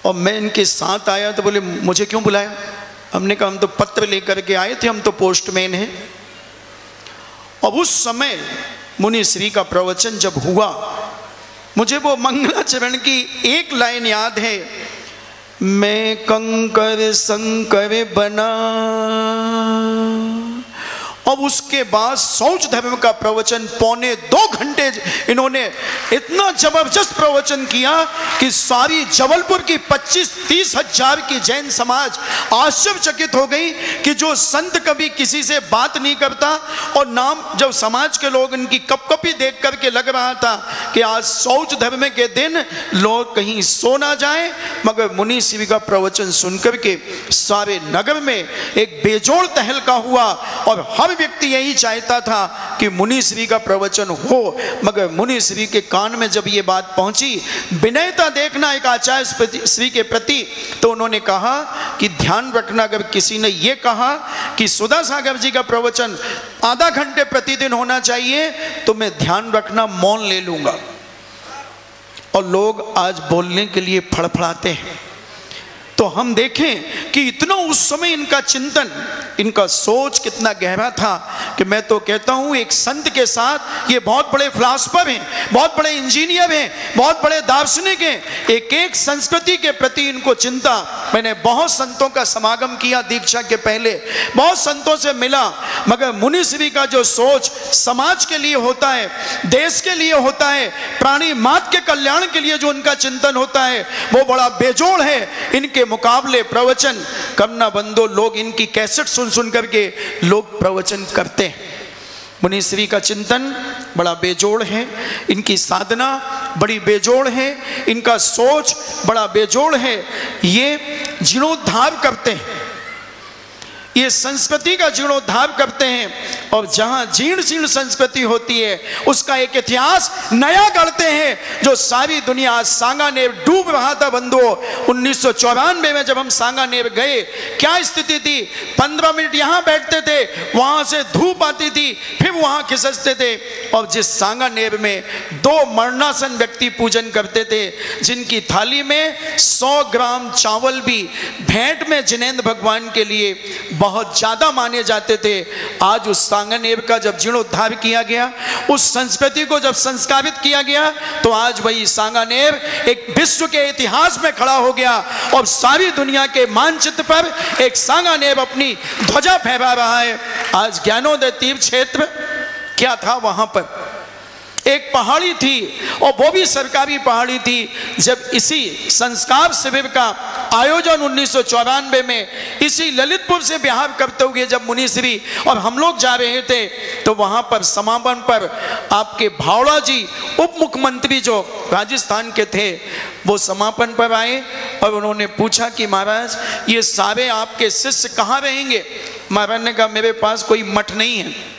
और मैं इनके साथ आया तो बोले मुझे क्यों बुलाया? हमने कहा हम तो पत्र लेकर के आए थे, हम तो पोस्टमैन हैं। और उस समय मुनि श्री का प्रवचन जब हुआ, मुझे वो मंगलाचरण की एक लाइन याद है, मैं कंकर संकर बना। अब उसके बाद शौच धर्म का प्रवचन 2.25 घंटे इन्होंने इतना जबरदस्त प्रवचन किया कि सारी जबलपुर की 25-30 हजार की जैन समाज आश्चर्यचकित हो गई कि जो संत कभी किसी से बात नहीं करता, और नाम जब समाज के लोग इनकी कपकपी देख करके लग रहा था कि आज शौच धर्म के दिन लोग कहीं सो ना जाए, मगर मुनि श्री का प्रवचन सुनकर के सारे नगर में एक बेजोड़ तहलका हुआ। और हर व्यक्ति यही चाहता था कि मुनि श्री का प्रवचन हो, मगर मुनि श्री के कान में जब ये बात पहुंची, विनयता देखना एक आचार्य श्री के प्रति, तो उन्होंने कहा कि ध्यान रखना, अगर किसी ने ये कहा कि सुधा सागर जी का प्रवचन आधा घंटे प्रतिदिन होना चाहिए तो मैं ध्यान रखना मौन ले लूंगा। और लोग आज बोलने के लिए फड़फड़ाते हैं। तो हम देखें कि इतना उस समय इनका चिंतन, इनका सोच कितना गहरा था कि मैं तो कहता हूं एक संत के साथ ये बहुत बड़े फिलासफर हैं, बहुत बड़े इंजीनियर हैं, बहुत बड़े दार्शनिक हैं। एक एक संस्कृति के प्रति इनको चिंता। मैंने बहुत संतों का समागम किया दीक्षा के पहले, बहुत संतों से मिला, मगर मुनि श्री का जो सोच समाज के लिए होता है, देश के लिए होता है, प्राणी मात्र के कल्याण के लिए जो उनका चिंतन होता है, वो बड़ा बेजोड़ है। इनके मुकाबले प्रवचन करना बंदो, लोग इनकी कैसेट सुन सुन करके लोग प्रवचन करते हैं। मुनि श्री का चिंतन बड़ा बेजोड़ है, इनकी साधना बड़ी बेजोड़ है, इनका सोच बड़ा बेजोड़ है। ये जीर्णोद्धार करते हैं, ये संस्कृति का जीर्णोद्धार करते हैं। और जहां जीर्ण शीर्ण संस्कृति होती है उसका एक इतिहास नया गढ़ते हैं, जो सारी दुनिया। आज सांगानेर डूब रहा था बंधुओं। 1994 में जब हम सांगानेर गए, क्या स्थिति थी? 15 मिनट यहां बैठते थे, वहां से धूप आती थी, फिर वहां खिसकते थे। और जिस सांगानेर में 2 मरणासन व्यक्ति पूजन करते थे, जिनकी थाली में 100 ग्राम चावल भी भेंट में जिनेंद्र भगवान के लिए बहुत ज्यादा माने जाते थे, आज उस सांगानेर का जब जीर्णोद्धार किया गया, उस संस्कृति को जब संस्कारित किया गया, तो आज वही सांगानेर एक विश्व के इतिहास में खड़ा हो गया। और सारी दुनिया के मानचित्र पर एक सांगानेर अपनी ध्वजा फहरा रहा है। आज ज्ञानोदय तीर्थ क्षेत्र क्या था? वहां पर एक पहाड़ी थी, और वो भी सरकारी पहाड़ी थी। जब इसी संस्कार शिविर का आयोजन 1994 में इसी ललितपुर से बिहार करते हुए जब मुनि श्री और हम लोग जा रहे थे, तो वहां पर समापन पर आपके भावड़ा जी उप मुख्यमंत्री जो राजस्थान के थे, वो समापन पर आए और उन्होंने पूछा कि महाराज ये सारे आपके शिष्य कहाँ रहेंगे? महाराज ने कहा मेरे पास कोई मठ नहीं है,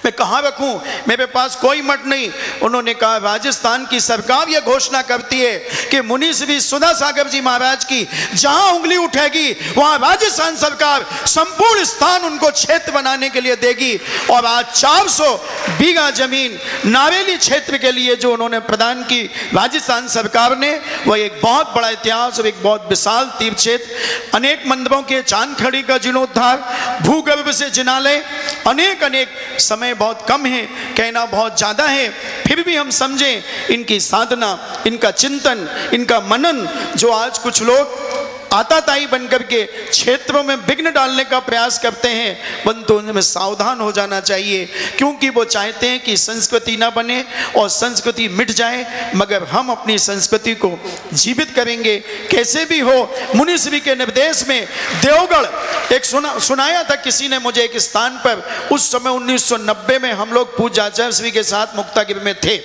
मैं कहाँ रखूं, मेरे पास कोई मठ नहीं। उन्होंने कहा राजस्थान की सरकार यह घोषणा करती है कि मुनि श्री सुधा सागर जी महाराज की जहां उंगली उठेगी वहां राजस्थान सरकार संपूर्ण स्थान उनको क्षेत्र बनाने के लिए देगी। और आज 400 बीघा जमीन नारेली क्षेत्र के लिए जो उन्होंने प्रदान की राजस्थान सरकार ने, वह एक बहुत बड़ा इतिहास और एक बहुत विशाल तीर्थ क्षेत्र। अनेक मंदिरों के चांद खड़ी का जीर्णोद्धार, भूगर्भ से जिनालय, अनेक अनेक। समय बहुत कम है, कहना बहुत ज़्यादा है, फिर भी हम समझें इनकी साधना, इनका चिंतन, इनका मनन, जो आज कुछ लोग आताताई बनकर के क्षेत्रों में विघ्न डालने का प्रयास करते हैं, परंतु उनमें सावधान हो जाना चाहिए, क्योंकि वो चाहते हैं कि संस्कृति ना बने और संस्कृति मिट जाए, मगर हम अपनी संस्कृति को जीवित करेंगे कैसे भी हो। मुनि श्री के निर्देश में देवगढ़ एक सुनाया था किसी ने मुझे एक स्थान पर, उस समय 1990 में हम लोग पूज्य आचार्य श्री के साथ मुक्तागिरी में थे,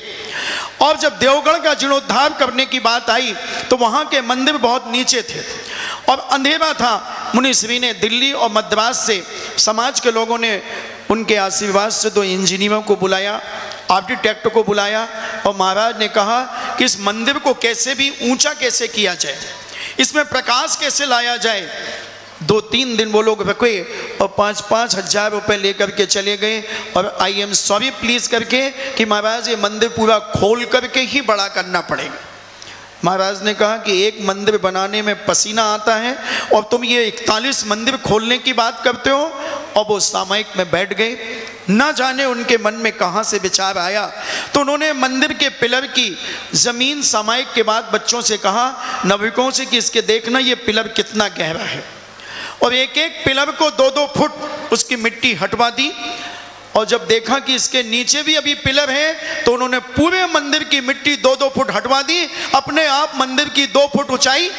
और जब देवगढ़ का जीर्णोद्धार करने की बात आई तो वहाँ के मंदिर बहुत नीचे थे और अंधेरा था। मुनि श्री ने दिल्ली और मद्रास से समाज के लोगों ने उनके आशीर्वाद से 2 इंजीनियरों को बुलाया, आर्किटेक्ट को बुलाया, और महाराज ने कहा कि इस मंदिर को कैसे भी ऊंचा कैसे किया जाए, इसमें प्रकाश कैसे लाया जाए। 2-3 दिन वो लोग रुके और 5-5 हजार रुपये लेकर के चले गए, और आई एम सॉरी प्लीज करके कि महाराज ये मंदिर पूरा खोल करके ही बड़ा करना पड़ेगा। महाराज ने कहा कि एक मंदिर बनाने में पसीना आता है और तुम ये 41 मंदिर खोलने की बात करते हो। और वो सामयिक में बैठ गए। ना जाने उनके मन में कहाँ से विचार आया, तो उन्होंने मंदिर के पिलर की जमीन सामयिक के बाद बच्चों से कहा, नविकों से, कि इसके देखना ये पिलर कितना गहरा है। और एक एक पिलर को 2-2 फुट उसकी मिट्टी हटवा दी। और जब देखा कि इसके नीचे भी अभी पिलर है, तो उन्होंने पूरे मंदिर की मिट्टी 2-2 फुट हटवा दी। अपने आप मंदिर की 2 फुट ऊंचाई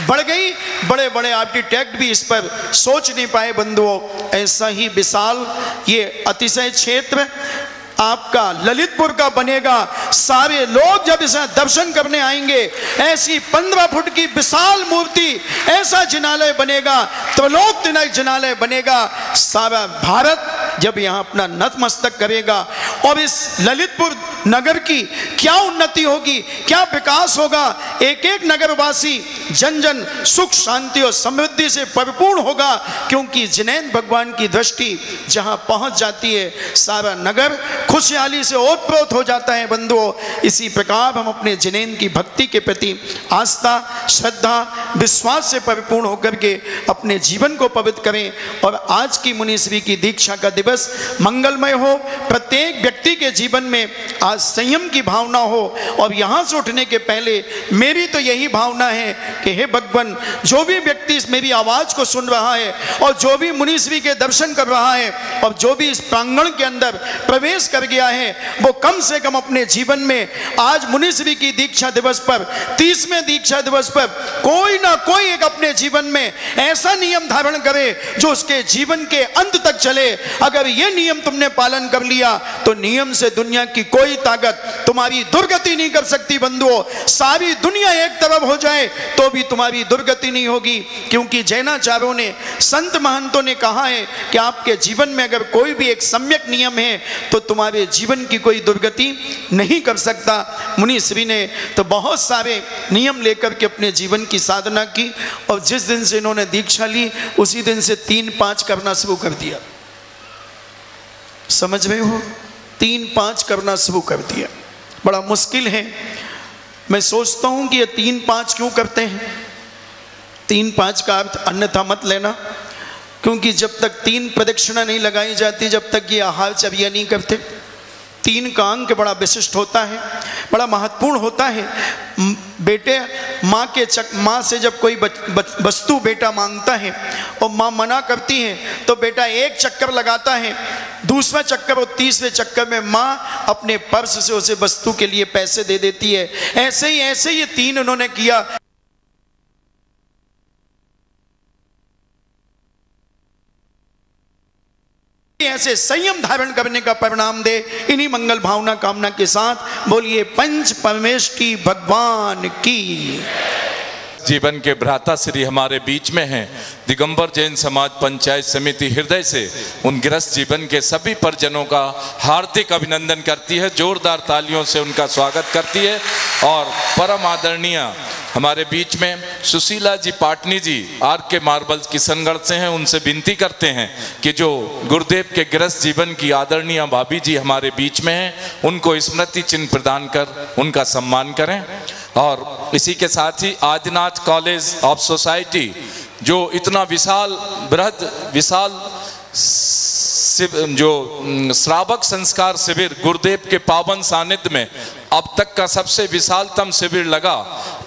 बढ़ गई। बड़े बड़े आर्किटेक्ट भी इस पर सोच नहीं पाए बंधुओं। ऐसा ही विशाल ये अतिशय क्षेत्र आपका ललितपुर का बनेगा। सारे लोग जब इसे दर्शन करने आएंगे, ऐसी 15 फुट की विशाल मूर्ति, ऐसा जिनालय बनेगा, त्रिलोक जिनालय बनेगा। सारा भारत जब यहाँ अपना नतमस्तक करेगा। और इस ललितपुर नगर की क्या उन्नति होगी, क्या विकास होगा। एक एक नगरवासी जन जन सुख शांति और समृद्धि से परिपूर्ण होगा, क्योंकि जिनेंद्र भगवान की दृष्टि जहाँ पहुँच जाती है, सारा नगर खुशहाली से ओतप्रोत हो जाता है बंधुओं। इसी प्रकार हम अपने जिनेंद्र की भक्ति के प्रति आस्था, श्रद्धा, विश्वास से परिपूर्ण होकर के अपने जीवन को पवित्र करें। और आज की मुनिश्री की दीक्षा का दिवस मंगलमय हो। प्रत्येक व्यक्ति के जीवन में आज संयम की भावना हो। और यहाँ से उठने के पहले मेरी तो यही भावना है कि हे भगवान, जो भी व्यक्ति इस मेरी आवाज़ को सुन रहा है और जो भी मुनिश्री के दर्शन कर रहा है और जो भी इस प्रांगण के अंदर प्रवेश कर गया है, वो कम से कम अपने जीवन में आज मुनिश्री की दीक्षा दिवस पर, 30वें दीक्षा दिवस पर कोई ना कोई एक अपने जीवन में ऐसा नियम धारण करे जो उसके जीवन के अंत तक चले। अगर ये नियम तुमने पालन कर लिया तो नियम से दुनिया की कोई ताकत तुम्हारी दुर्गति नहीं कर सकती बंधुओं। सारी दुनिया एक तरफ हो जाए तो भी तुम्हारी दुर्गति नहीं होगी, क्योंकि जैनाचार्यों ने, संत महंतों ने कहा है कि आपके जीवन में अगर कोई भी एक सम्यक नियम है तो तुम्हारे जीवन की कोई दुर्गति नहीं कर सकता। मुनिश्री ने तो बहुत सारे नियम लेकर के अपने जीवन की साधना की। और जिस दिन से इन्होंने दीक्षा ली, उसी दिन से 3-5 करना शुरू कर दिया। समझ रहे हो, 3-5 करना शुरू कर दिया। बड़ा मुश्किल है। मैं सोचता हूं कि ये 3-5 क्यों करते हैं। 3-5 का अर्थ अन्यथा मत लेना, क्योंकि जब तक 3 प्रदक्षिणा नहीं लगाई जाती, जब तक ये आहार चर्या नहीं करते। 3 का अंक बड़ा विशिष्ट होता है, बड़ा महत्वपूर्ण होता है। बेटे माँ से जब कोई वस्तु बेटा मांगता है और माँ मना करती है, तो बेटा 1 चक्कर लगाता है, दूसरा चक्कर और तीसरे चक्कर में माँ अपने पर्स से उसे वस्तु के लिए पैसे दे देती है। ऐसे ही ये 3 उन्होंने किया। ऐसे संयम धारण करने का परिणाम दे। इन्हीं मंगल भावना कामना के साथ बोलिए पंच परमेष्ठी भगवान की। जीवन के भ्राता श्री हमारे बीच में हैं। दिगंबर जैन समाज पंचायत समिति हृदय से उन गृहस्थ जीवन के सभी परिजनों का हार्दिक अभिनंदन करती है, जोरदार तालियों से उनका स्वागत करती है। और परम आदरणीय हमारे बीच में सुशीला जी पाटनी जी RK मार्बल्स किशनगढ़ से हैं। उनसे विनती करते हैं कि जो गुरुदेव के गृहस्थ जीवन की आदरणीय भाभी जी हमारे बीच में हैं, उनको स्मृति चिन्ह प्रदान कर उनका सम्मान करें। और इसी के साथ ही आदिनाथ कॉलेज ऑफ सोसाइटी, जो इतना विशाल जो श्रावक संस्कार शिविर गुरुदेव के पावन सानिध्य में अब तक का सबसे विशालतम शिविर लगा,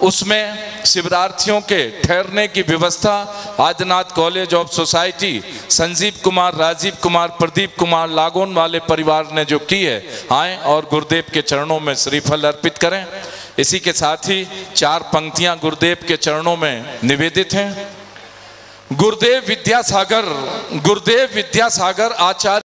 उसमें शिविरार्थियों के ठहरने की व्यवस्था Adinath college of society Sanjeev Kumar, Rajeev Kumar, Pradeep Kumar लागोन वाले परिवार ने जो की है, आए और गुरुदेव के चरणों में श्रीफल अर्पित करें। इसी के साथ ही 4 पंक्तियां गुरुदेव के चरणों में निवेदित हैं। गुरुदेव विद्यासागर आचार्य